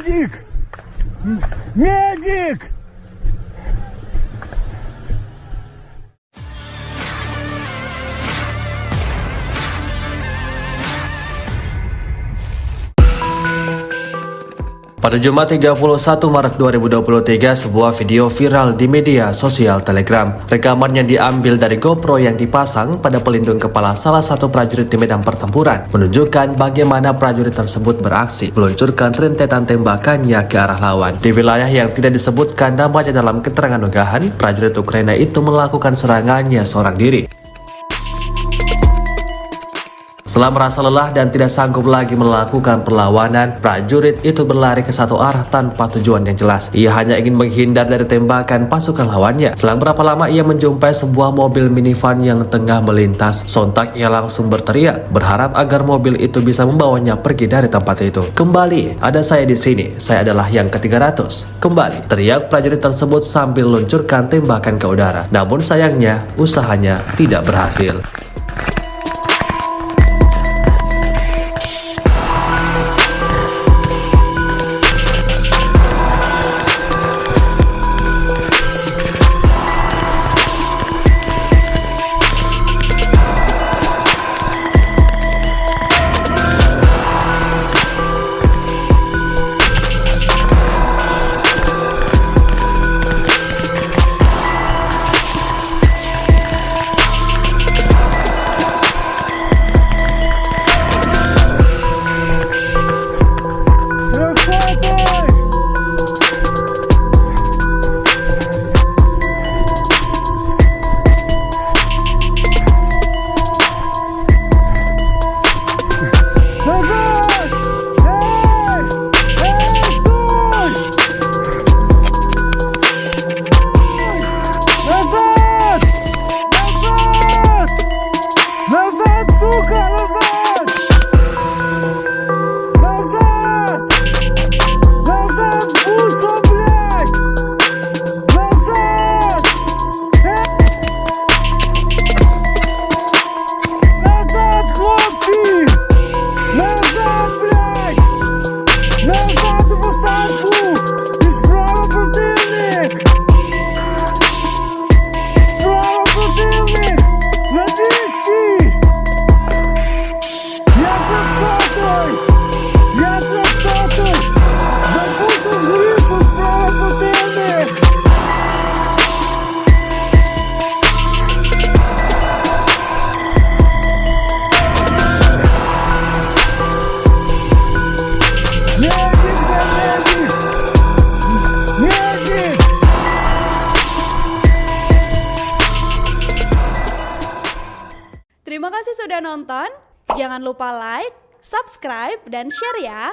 Медик! Медик! Pada Jumat 31 Maret 2023, sebuah video viral di media sosial Telegram. Rekaman yang diambil dari GoPro yang dipasang pada pelindung kepala salah satu prajurit di medan pertempuran menunjukkan bagaimana prajurit tersebut beraksi meluncurkan rentetan tembakannya ke arah lawan. Di wilayah yang tidak disebutkan namanya dalam keterangan unggahan, prajurit Ukraina itu melakukan serangannya seorang diri. Setelah merasa lelah dan tidak sanggup lagi melakukan perlawanan, prajurit itu berlari ke satu arah tanpa tujuan yang jelas. Ia hanya ingin menghindar dari tembakan pasukan lawannya. Selang berapa lama ia menjumpai sebuah mobil minivan yang tengah melintas. Sontak ia langsung berteriak, berharap agar mobil itu bisa membawanya pergi dari tempat itu. "Kembali, ada saya di sini. Saya adalah yang ke-300. Kembali," teriak prajurit tersebut sambil luncurkan tembakan ke udara. Namun sayangnya, usahanya tidak berhasil. Terima kasih sudah nonton. Jangan lupa like, subscribe, dan share ya.